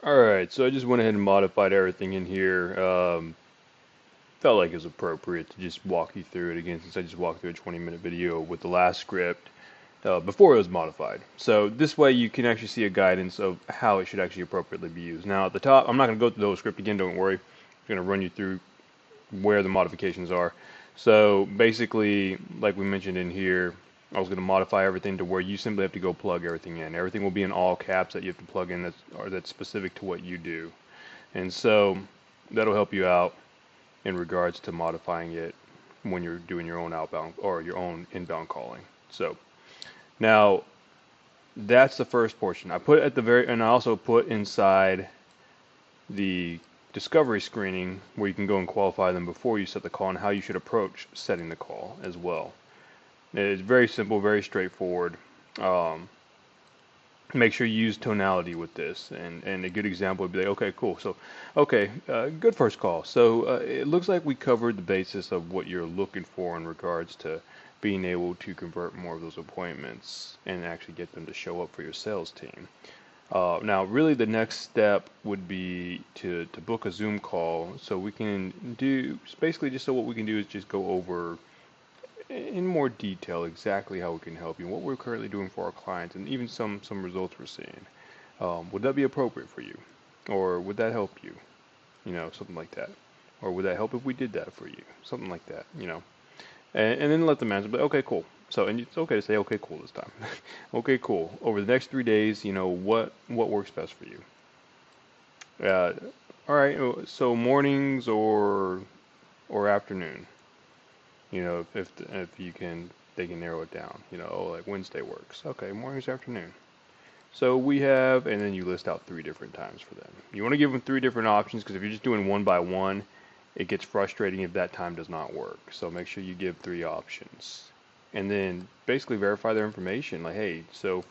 Alright, so I just went ahead and modified everything in here. Felt like it was appropriate to just walk you through it again since I just walked through a 20-minute video with the last script before it was modified. So this way you can actually see a guidance of how it should actually appropriately be used. Now at the top, I'm not going to go through the whole script again, don't worry. I'm going to run you through where the modifications are. So basically, like we mentioned in here, I was going to modify everything to where you simply have to go plug everything in. Everything will be in all caps that you have to plug in that's specific to what you do. And so that'll help you out in regards to modifying it when you're doing your own outbound or your own inbound calling. So now that's the first portion. I put at the very, and I also put inside the discovery screening where you can go and qualify them before you set the call and how you should approach setting the call as well. It's very simple, very straightforward. Um, Make sure you use tonality with this, and a good example would be like, okay, cool. So, okay, good first call. So it looks like we covered the basis of what you're looking for in regards to being able to convert more of those appointments and actually get them to show up for your sales team. Now, really, the next step would be to book a Zoom call so we can do basically just so what we can do is just go over in more detail exactly how we can help you, what we're currently doing for our clients, and even some results we're seeing. Would that be appropriate for you, or would that help you? You know, something like that. Or would that help if we did that for you? Something like that. You know, and then let them answer. But okay, cool. So, and it's okay to say okay, cool this time. Okay, cool. Over the next 3 days, you know what works best for you. Uh, all right. So mornings or afternoon. You know, if you can, they can narrow it down. You know, oh, like Wednesday works. Okay, mornings, afternoon. So we have, and then you list out 3 different times for them. You want to give them 3 different options because if you're just doing one by one, it gets frustrating if that time does not work. So make sure you give 3 options. And then basically verify their information. Like, hey, so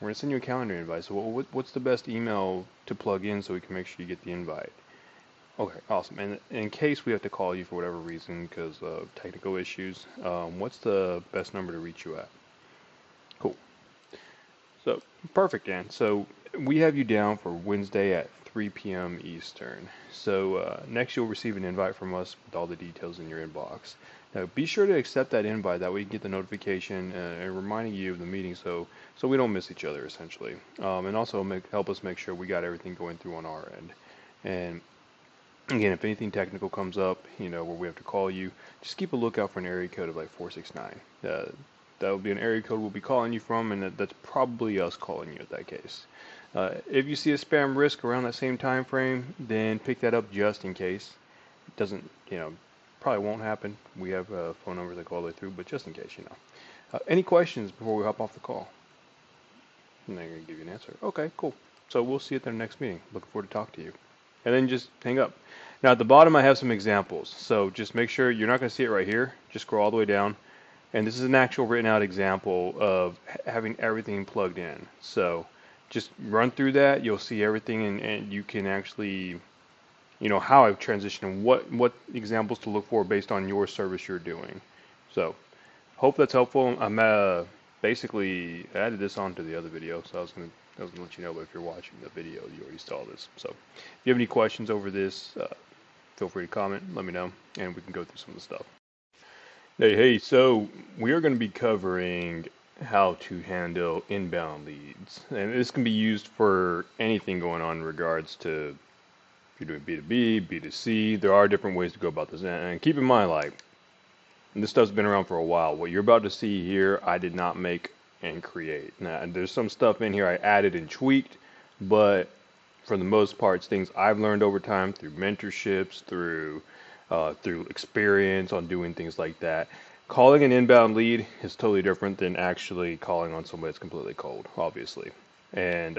we're going to send you a calendar invite. So what's the best email to plug in so we can make sure you get the invite? Okay, awesome. And in case we have to call you for whatever reason because of technical issues, what's the best number to reach you at? Cool. So, perfect, Dan. So, we have you down for Wednesday at 3 p.m. Eastern. So, next you'll receive an invite from us with all the details in your inbox. Now, be sure to accept that invite. That way you get the notification and reminding you of the meeting so we don't miss each other, essentially. And also help us make sure we got everything going through on our end. And again, if anything technical comes up, you know, where we have to call you, just keep a lookout for an area code of like 469. That will be an area code we'll be calling you from, and that's probably us calling you at that case. If you see a spam risk around that same time frame, then pick that up just in case. It doesn't, you know, probably won't happen. We have phone numbers that go all the way through, but just in case, you know. Any questions before we hop off the call? And they're going to give you an answer. Okay, cool. So we'll see you at the next meeting. Looking forward to talk to you. And then just hang up. Now at the bottom I have some examples. So just make sure you're not going to see it right here. Just scroll all the way down. And this is an actual written out example of having everything plugged in. So just run through that. You'll see everything and you can actually, you know, how I've transitioned and what examples to look for based on your service you're doing. So hope that's helpful. I'm basically added this onto the other video, so I was gonna let you know. But if you're watching the video, you already saw this. So if you have any questions over this, feel free to comment. Let me know, and we can go through some of the stuff. Hey, so we are going to be covering how to handle inbound leads, and this can be used for anything going on in regards to if you're doing B2B, B2C. There are different ways to go about this, and keep in mind, like, and this stuff's been around for a while. What you're about to see here, I did not make and create. Now, there's some stuff in here I added and tweaked, but for the most part, it's things I've learned over time through mentorships, through experience on doing things like that. Calling an inbound lead is totally different than actually calling on somebody that's completely cold, obviously. And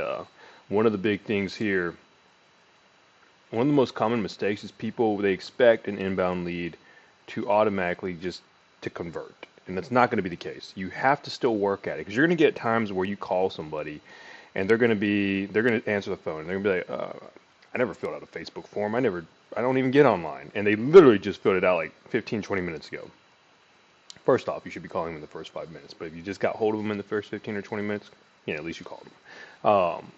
one of the big things here, one of the most common mistakes is people, they expect an inbound lead to automatically just to convert. And that's not going to be the case. You have to still work at it because you're going to get times where you call somebody and they're going to answer the phone. And they're going to be like, I never filled out a Facebook form. I don't even get online. And they literally just filled it out like 15, 20 minutes ago. First off, you should be calling them in the first 5 minutes. But if you just got hold of them in the first 15 or 20 minutes, you know, at least you called them.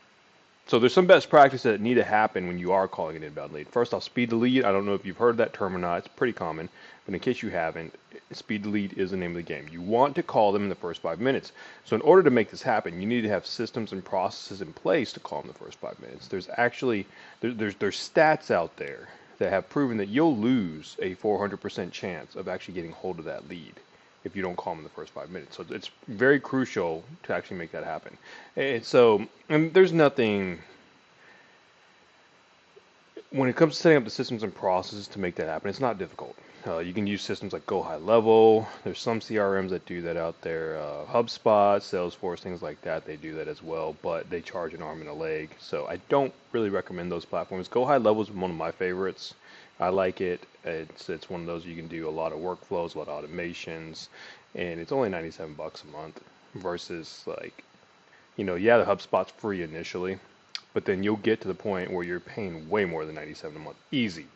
So there's some best practices that need to happen when you are calling an inbound lead. First off, speed the lead. I don't know if you've heard that term or not. It's pretty common, but in case you haven't, speed the lead is the name of the game. You want to call them in the first 5 minutes. So in order to make this happen, you need to have systems and processes in place to call them the first 5 minutes. There's actually there's stats out there that have proven that you'll lose a 400% chance of actually getting hold of that lead if you don't call them in the first 5 minutes. So it's very crucial to actually make that happen. And there's nothing, when it comes to setting up the systems and processes to make that happen, it's not difficult. You can use systems like Go High Level. There's some CRMs that do that out there. HubSpot, Salesforce, things like that, they do that as well, but they charge an arm and a leg. So I don't really recommend those platforms. Go High Level is one of my favorites. I like it. It's one of those you can do a lot of workflows, a lot of automations, and it's only $97 a month versus like, yeah, the HubSpot's free initially, but then you'll get to the point where you're paying way more than 97 a month, easy.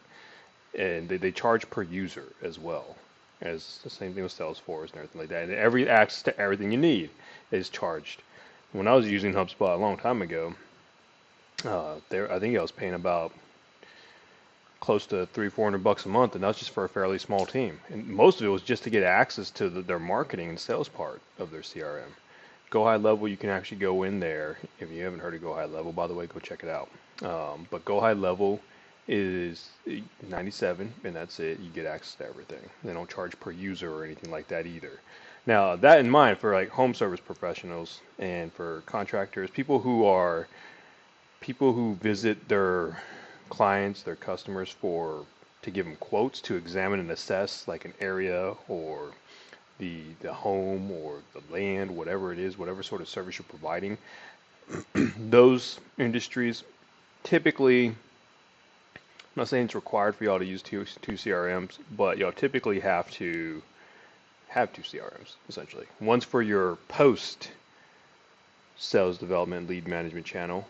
And they charge per user as well, as the same thing with Salesforce and everything like that. And every access to everything you need is charged. When I was using HubSpot a long time ago, I think I was paying about close to $300-400 a month, and that's just for a fairly small team. And most of it was just to get access to their marketing and sales part of their CRM. Go High Level, you can actually go in there. If you haven't heard of Go High Level, by the way, go check it out. But Go High Level is 97, and that's it. You get access to everything. They don't charge per user or anything like that either. Now, that in mind, for like home service professionals and for contractors, people who visit their clients, their customers to give them quotes to examine and assess like an area or the home or the land, whatever it is, whatever sort of service you're providing. Those industries typically, I'm not saying it's required for y'all to use two CRMs, but y'all typically have to have two CRMs essentially. One's for your post sales development lead management channel,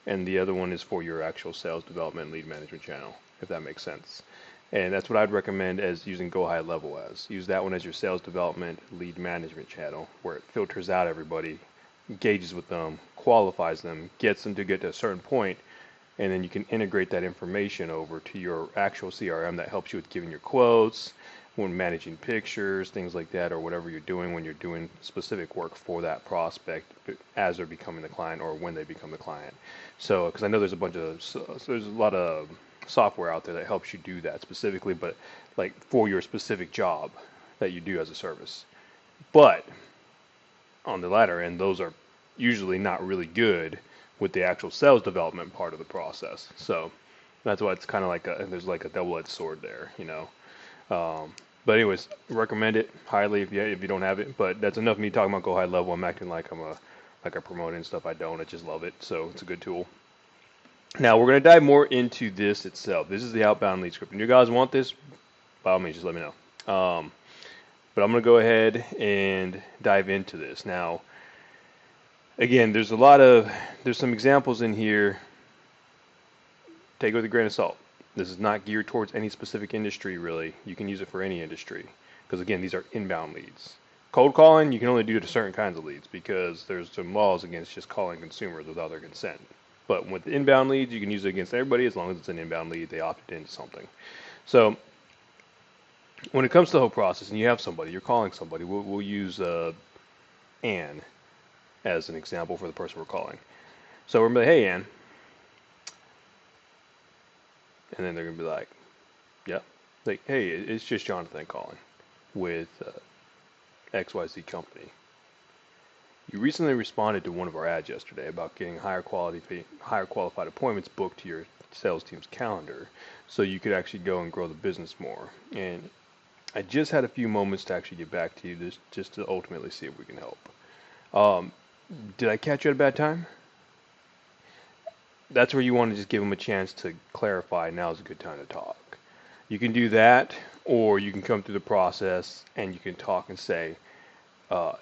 and the other one is for your actual sales development lead management channel, if that makes sense. And that's what I'd recommend as using Go High Level as. Use that one as your sales development lead management channel, where it filters out everybody, engages with them, qualifies them, gets them to get to a certain point, and then you can integrate that information over to your actual CRM that helps you with giving your quotes, when managing pictures, things like that, or whatever you're doing when you're doing specific work for that prospect as they're becoming the client or when they become the client. So, because I know there's a lot of software out there that helps you do that specifically, but like for your specific job that you do as a service. But on the latter end, those are usually not really good with the actual sales development part of the process. So that's why it's kind of like there's like a double-edged sword there. But anyways, recommend it highly if you don't have it. But that's enough of me talking about Go High Level. I'm acting like I promote it and stuff. I don't. I just love it. So it's a good tool. Now we're going to dive more into this itself. This is the outbound lead script. And you guys want this, by all means, just let me know. But I'm going to go ahead and dive into this. Now, again, there's some examples in here. Take it with a grain of salt. This is not geared towards any specific industry, really. You can use it for any industry. Because, again, these are inbound leads. Cold calling, you can only do it to certain kinds of leads because there's some laws against just calling consumers without their consent. But with inbound leads, you can use it against everybody as long as it's an inbound lead. They opted into something. So when it comes to the whole process and you have somebody, you're calling somebody, we'll use Ann as an example for the person we're calling. So we're going to be like, hey, Ann. And then they're going to be like, yeah. Like, hey, it's just Jonathan calling with XYZ company. You recently responded to one of our ads yesterday about getting higher qualified appointments booked to your sales team's calendar so you could actually go and grow the business more. And I just had a few moments to actually get back to you just to ultimately see if we can help. Did I catch you at a bad time? That's where you want to just give them a chance to clarify. Now's a good time to talk. You can do that, or you can come through the process and you can talk and say,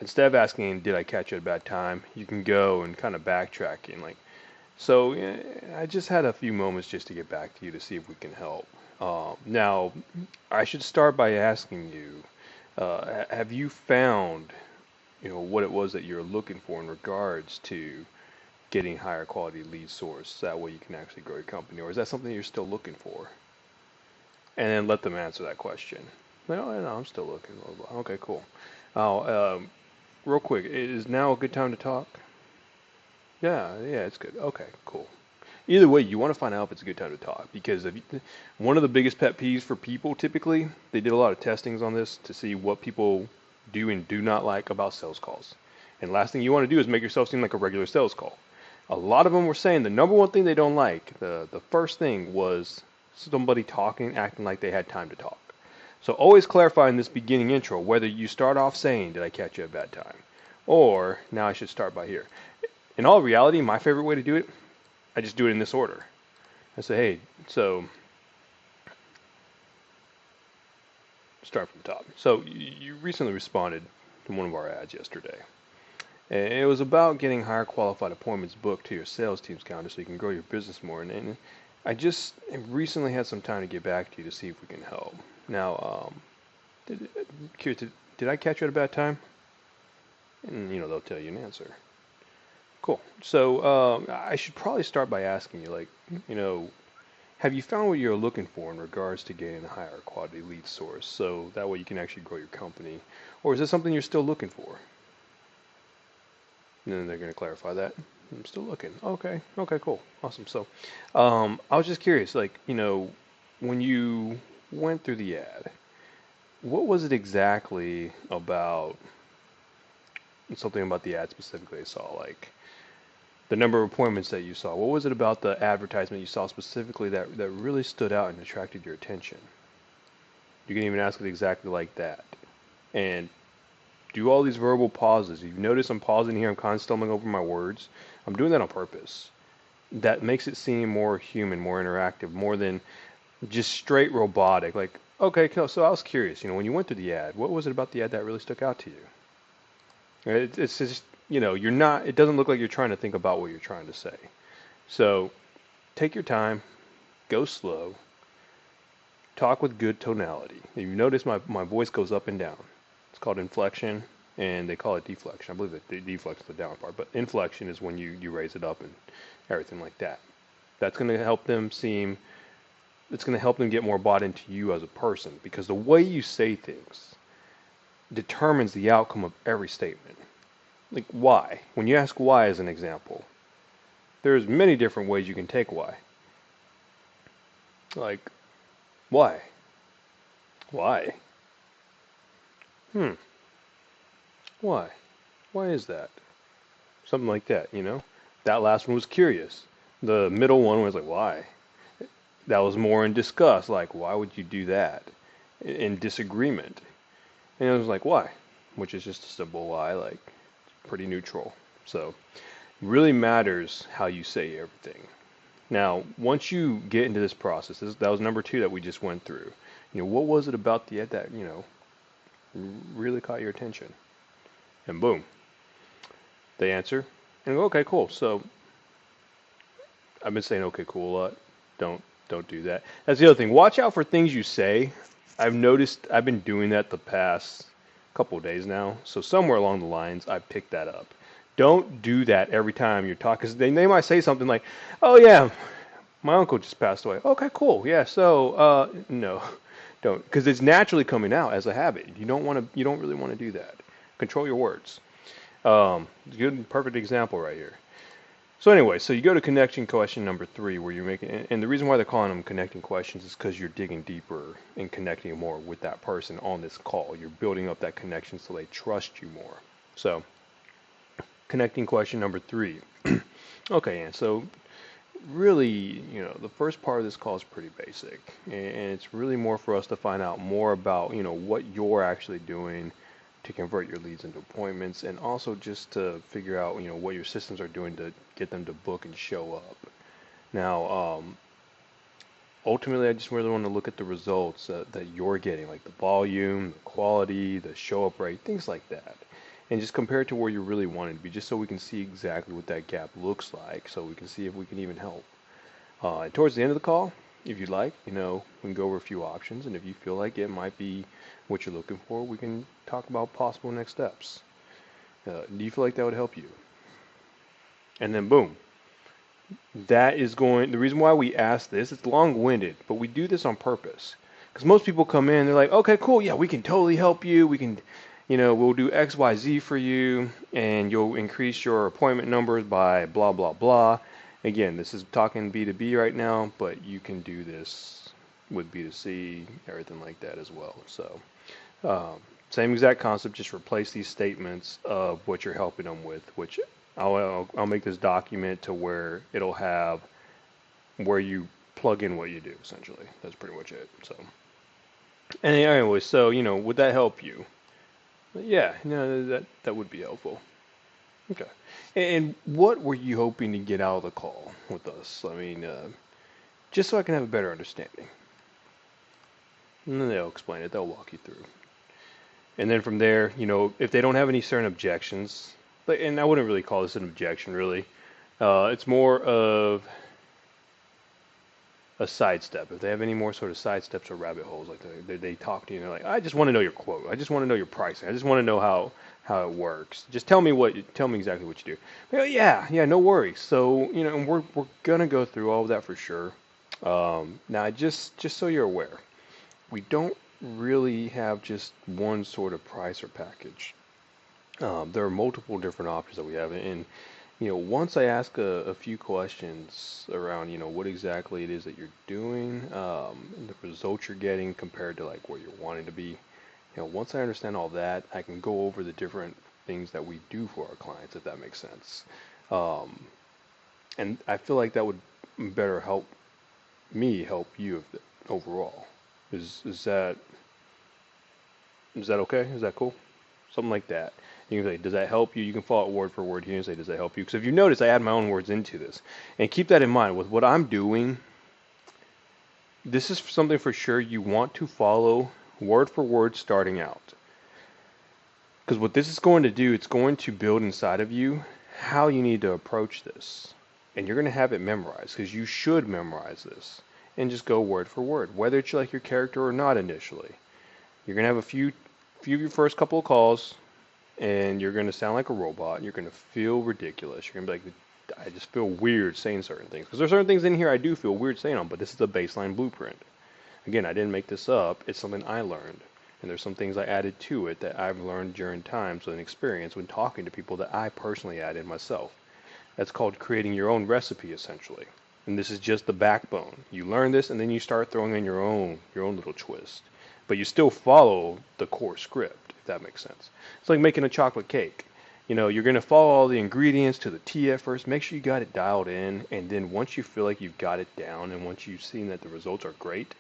instead of asking, did I catch you at a bad time, you can go and kind of backtrack and so I just had a few moments just to get back to you to see if we can help. Now, I should start by asking you, have you found, what it was that you're looking for in regards to getting higher quality lead source? That way you can actually grow your company, or is that something you're still looking for? And then let them answer that question. No, I'm still looking. Blah, blah, blah. Okay, cool. Now, real quick, is now a good time to talk? Yeah, it's good. Okay, cool. Either way, you want to find out if it's a good time to talk because one of the biggest pet peeves for people typically, they did a lot of testings on this to see what people do and do not like about sales calls. And last thing you want to do is make yourself seem like a regular sales call. A lot of them were saying the number one thing they don't like, the first thing was somebody talking, acting like they had time to talk. So always clarify in this beginning intro whether you start off saying, did I catch you at a bad time? Or now I should start by here. In all reality, my favorite way to do it, I just do it in this order. I say, hey, so start from the top. So you recently responded to one of our ads yesterday. And it was about getting higher qualified appointments booked to your sales team's calendar so you can grow your business more. And I just recently had some time to get back to you to see if we can help. Now, did I catch you at a bad time? And, they'll tell you an answer. Cool. So I should probably start by asking you, have you found what you're looking for in regards to getting a higher quality lead source so that way you can actually grow your company? Or is this something you're still looking for? And then they're going to clarify that. I'm still looking. Okay, cool. Awesome. So I was just curious, when you went through the ad, what was it exactly about something about the ad specifically I saw? Like the number of appointments that you saw. What was it about the advertisement you saw specifically that really stood out and attracted your attention? You can even ask it exactly like that. And do all these verbal pauses. You notice I'm pausing here. I'm kind of stumbling over my words. I'm doing that on purpose. That makes it seem more human, more interactive, more than just straight robotic. Like, okay, so I was curious. When you went through the ad, what was it about the ad that really stuck out to you? It's just, you're not. It doesn't look like you're trying to think about what you're trying to say. So, take your time, go slow, talk with good tonality. If you notice, my voice goes up and down. It's called inflection, and they call it deflection. I believe that deflection is the down part, but inflection is when you raise it up and everything like that. That's going to help them seem, it's going to help them get more bought into you as a person, because the way you say things determines the outcome of every statement. Like why? When you ask why as an example, there's many different ways you can take why. Like, why? Why? Why? Why is that? Something like that, That last one was curious. The middle one was like, why? That was more in disgust, like, why would you do that? In disagreement. And it was like, why? Which is just a simple why, like, pretty neutral. So, it really matters how you say everything. Now, once you get into this process, that was number 2 that we just went through. What was it about the ad that, really caught your attention? And boom, they answer and go, okay, cool. So I've been saying okay, cool a lot. Don't do that. That's the other thing. Watch out for things you say. I've noticed I've been doing that the past couple of days now. So somewhere along the lines, I picked that up. Don't do that every time you're talking. Because they might say something like, oh yeah, my uncle just passed away. Okay, cool. Yeah. So no, don't, because it's naturally coming out as a habit. You don't really want to do that. Control your words. Good, perfect example right here. So anyway, so you go to connection question number 3, where you're making, and the reason why they're calling them connecting questions is because you're digging deeper and connecting more with that person on this call. You're building up that connection so they trust you more. So, connecting question number 3. Okay, and so really, the first part of this call is pretty basic, and it's really more for us to find out more about, what you're actually doing to convert your leads into appointments, and also just to figure out, what your systems are doing to get them to book and show up. Now, ultimately, I just really want to look at the results that you're getting, like the volume, the quality, the show up rate, things like that, and just compare it to where you really want it to be, just so we can see exactly what that gap looks like, so we can see if we can even help. And towards the end of the call, if you'd like, we can go over a few options, and if you feel like it might be what you're looking for, we can talk about possible next steps. Do you feel like that would help you? and then boom. That is the reason why we ask this, it's long-winded, but we do this on purpose. Because most people come in, they're like, okay, cool, yeah, we can totally help you. We can, we'll do X, Y, Z for you, and you'll increase your appointment numbers by blah, blah, blah. Again, this is talking B2B right now, but you can do this with B2C, everything like that as well. So, um, same exact concept, just replace these statements of what you're helping them with, which I'll make this document to where it'll have where you plug in what you do, essentially. That's pretty much it. So, and anyway, so, would that help you? Yeah, no, that would be helpful. Okay. And what were you hoping to get out of the call with us? I mean, just so I can have a better understanding. And then they'll explain it. They'll walk you through. And then from there, if they don't have any certain objections, and I wouldn't really call this an objection, really. It's more of a sidestep. If they have any more sort of sidesteps or rabbit holes, like they talk to you and they're like, I just want to know your quote. I just want to know your pricing. I just want to know how it works. Just tell me exactly what you do. Well, yeah, no worries. So, and we're gonna go through all of that for sure. Now, just so you're aware, we don't really have just one sort of price or package. There are multiple different options that we have, and once I ask a few questions around, what exactly it is that you're doing, and the results you're getting compared to like where you're wanting to be, once I understand all that, I can go over the different things that we do for our clients, if that makes sense. Um, and I feel like that would better help me help you overall. Is that okay? Is that cool? Something like that. You can say, does that help you? You can follow it word for word here and say, does that help you? Because if you notice, I add my own words into this. And keep that in mind. With what I'm doing, this is something for sure you want to follow word for word starting out. Because what this is going to do, it's going to build inside of you how you need to approach this. And you're going to have it memorized, because you should memorize this. And just go word for word, whether it's like your character or not initially. You're going to have a few of your first couple of calls, and you're going to sound like a robot, and you're going to feel ridiculous. You're going to be like, I just feel weird saying certain things. Because there's certain things in here I do feel weird saying them, but this is the baseline blueprint. Again, I didn't make this up. It's something I learned. And there's some things I added to it that I've learned during times and experience when talking to people that I personally added myself. That's called creating your own recipe, essentially. And this is just the backbone. You learn this, and then you start throwing in your own little twist. But you still follow the core script, if that makes sense. It's like making a chocolate cake. You're going to follow all the ingredients to the T at first. Make sure you got it dialed in. And then once you feel like you've got it down and once you've seen that the results are great,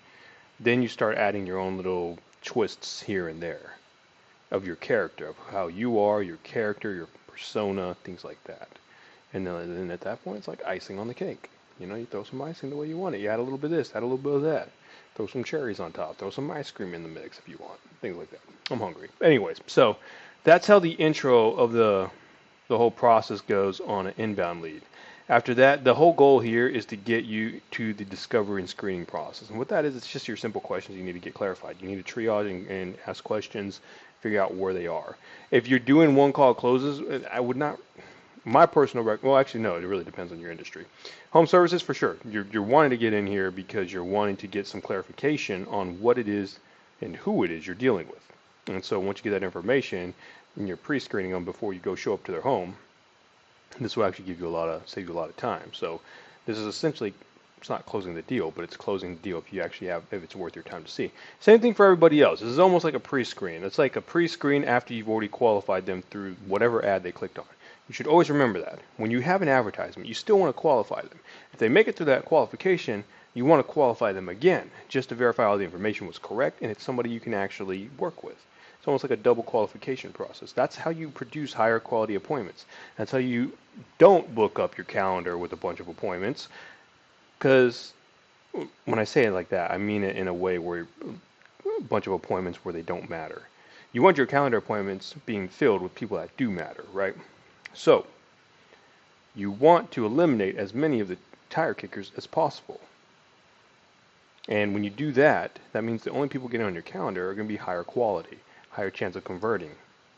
then you start adding your own little twists here and there of your character, of how you are, your character, your persona, things like that. And then at that point, it's like icing on the cake. You throw some icing the way you want it. You add a little bit of this, add a little bit of that. Throw some cherries on top. Throw some ice cream in the mix if you want. Things like that. I'm hungry. Anyways, so that's how the intro of the whole process goes on an inbound lead. After that, the whole goal here is to get you to the discovery and screening process. And what that is, it's just your simple questions you need to get clarified. You need to triage and ask questions, figure out where they are. If you're doing one call closes, I would not, my personal well, actually, no, it really depends on your industry. Home services, for sure. You're wanting to get in here because you're wanting to get some clarification on what it is and who it is you're dealing with. And so once you get that information and you're pre-screening them before you go show up to their home, this will actually save you a lot of time. So this is essentially, it's not closing the deal, but it's closing the deal if it's worth your time to see. Same thing for everybody else. This is almost like a pre-screen. It's like a pre-screen after you've already qualified them through whatever ad they clicked on. You should always remember that. When you have an advertisement, you still want to qualify them. If they make it through that qualification, you want to qualify them again, just to verify all the information was correct and it's somebody you can actually work with. It's almost like a double qualification process. That's how you produce higher quality appointments. That's how you don't book up your calendar with a bunch of appointments. Because when I say it like that, I mean it in a way where a bunch of appointments where they don't matter. You want your calendar appointments being filled with people that do matter, right? So you want to eliminate as many of the tire kickers as possible. And when you do that, that means the only people getting on your calendar are going to be higher quality, higher chance of converting.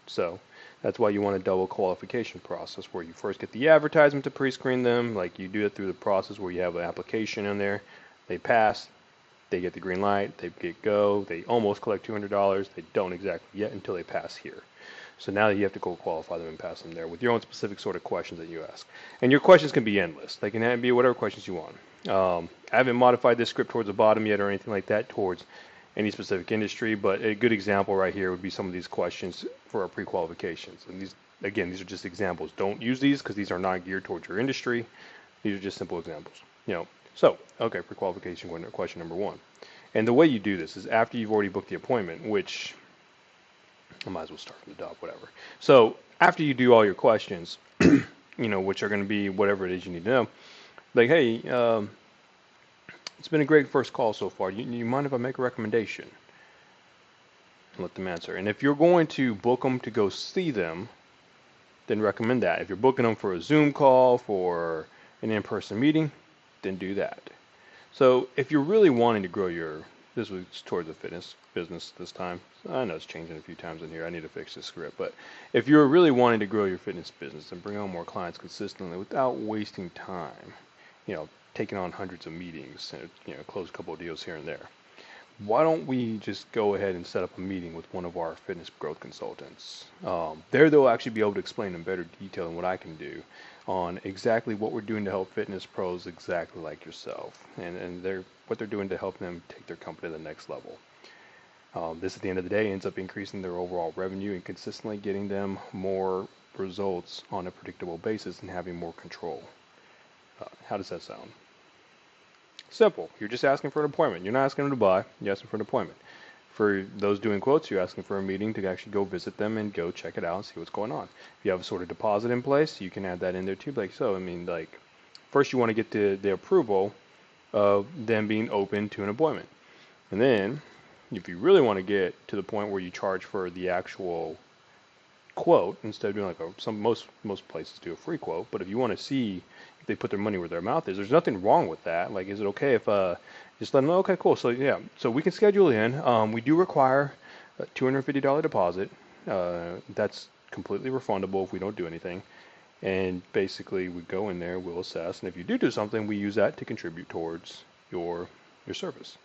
So That's why you want a double qualification process where you first get the advertisement to pre-screen them, like you do it through the process where you have an application in there. They pass, they get the green light, they get go, they almost collect $200. They don't exactly yet until they pass here. So now you have to go qualify them and pass them there with your own specific sort of questions that you ask. And your questions can be endless. They can be whatever questions you want. I haven't modified this script towards the bottom yet or anything like that towards any specific industry, but a good example right here would be some of these questions for our pre-qualifications. And these, again, these are just examples. Don't use these because these are not geared towards your industry. These are just simple examples. So, okay, pre-qualification question number 1. And the way you do this is after you've already booked the appointment, which I might as well start from the top, whatever. So after you do all your questions, which are going to be whatever it is you need to know, like, hey, it's been a great first call so far. You mind if I make a recommendation? And let them answer. And if you're going to book them to go see them, then recommend that. If you're booking them for a Zoom call, for an in-person meeting, then do that. So if you're really wanting to grow this was towards the fitness business this time. I know it's changing a few times in here. I need to fix this script. But if you're really wanting to grow your fitness business and bring on more clients consistently without wasting time, taking on hundreds of meetings and, close a couple of deals here and there, why don't we just go ahead and set up a meeting with one of our fitness growth consultants? They'll actually be able to explain in better detail than what I can do on exactly what we're doing to help fitness pros exactly like yourself, and what they're doing to help them take their company to the next level. This, at the end of the day, ends up increasing their overall revenue and consistently getting them more results on a predictable basis and having more control. How does that sound? Simple. You're just asking for an appointment. You're not asking them to buy. You're asking for an appointment. For those doing quotes, you're asking for a meeting to actually go visit them and go check it out and see what's going on. If you have a sort of deposit in place, you can add that in there too. First you want to get the approval of them being open to an appointment. And then, if you really want to get to the point where you charge for the actual quote, instead of doing most places do a free quote, but if you want to see if they put their money where their mouth is, there's nothing wrong with that. Like, is it okay if just let them know? Okay, cool. So yeah, so we can schedule in. We do require a $250 deposit. That's completely refundable if we don't do anything. And basically, we go in there, we'll assess, and if you do something, we use that to contribute towards your service.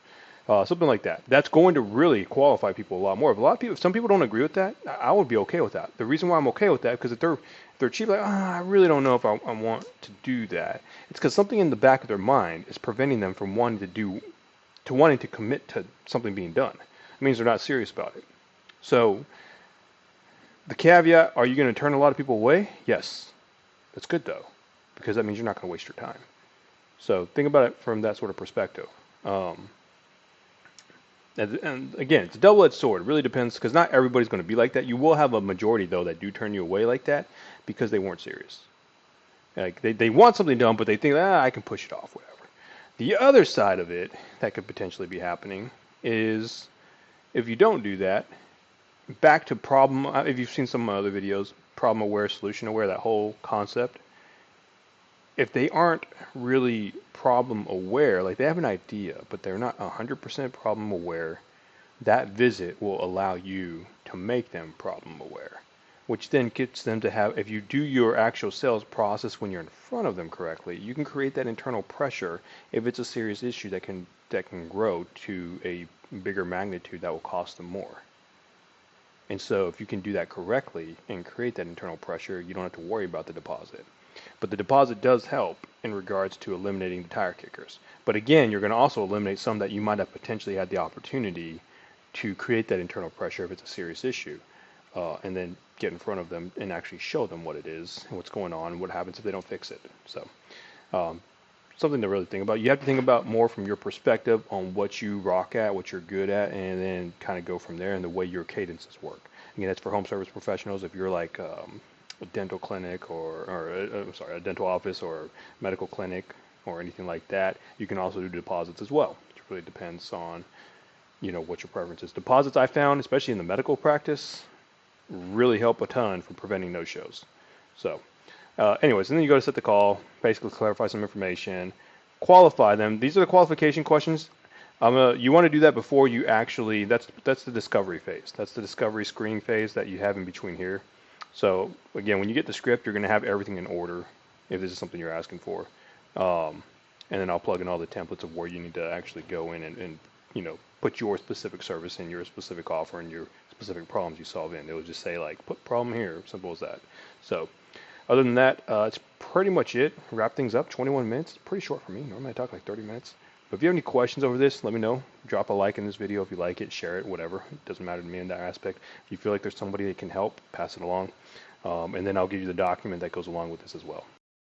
Something like that. That's going to really qualify people a lot more. If some people don't agree with that, I would be okay with that. The reason why I'm okay with that, because if they're cheap, like, I really don't know if I want to do that. It's because something in the back of their mind is preventing them from wanting to commit to something being done. It means they're not serious about it. So the caveat: are you going to turn a lot of people away? Yes. That's good though, because that means you're not going to waste your time. So think about it from that sort of perspective. And again, it's a double-edged sword. It really depends, because not everybody's going to be like that. You will have a majority, though, that do turn you away like that because they weren't serious. Like they want something done, but they think, I can push it off, whatever. The other side of it that could potentially be happening is, if you don't do that, back to problem. If you've seen some of my other videos, problem-aware, solution-aware, that whole concept. If they aren't really problem aware, like they have an idea, but they're not 100% problem aware, that visit will allow you to make them problem aware, which then gets them to have, if you do your actual sales process when you're in front of them correctly, you can create that internal pressure if it's a serious issue that can grow to a bigger magnitude that will cost them more. And so if you can do that correctly and create that internal pressure, you don't have to worry about the deposit. But the deposit does help in regards to eliminating the tire kickers. But again, you're going to also eliminate some that you might have potentially had the opportunity to create that internal pressure if it's a serious issue, and then get in front of them and actually show them what it is and what's going on and what happens if they don't fix it. So something to really think about. You have to think about more from your perspective on what you rock at, what you're good at, and then kind of go from there and the way your cadences work. Again, that's for home service professionals. If you're like a dental clinic or a dental office or medical clinic or anything like that, you can also do deposits as well. It really depends on, what your preference is. Deposits, I found, especially in the medical practice, really help a ton for preventing no-shows. So anyways, and then you go to set the call, basically clarify some information, qualify them. These are the qualification questions. You want to do that before you actually, that's the discovery phase. That's the discovery screening phase that you have in between here. So again, when you get the script, you're going to have everything in order if this is something you're asking for. Um, and then I'll plug in all the templates of where you need to actually go in and put your specific service in, your specific offer, and your specific problems you solve in. It will just say like, put problem here, simple as that. So other than that, it's pretty much it. Wrap things up, 21 minutes. It's pretty short for me. Normally I talk like 30 minutes. But if you have any questions over this, let me know. Drop a like in this video if you like it, share it, whatever. It doesn't matter to me in that aspect. If you feel like there's somebody that can help, pass it along. And then I'll give you the document that goes along with this as well.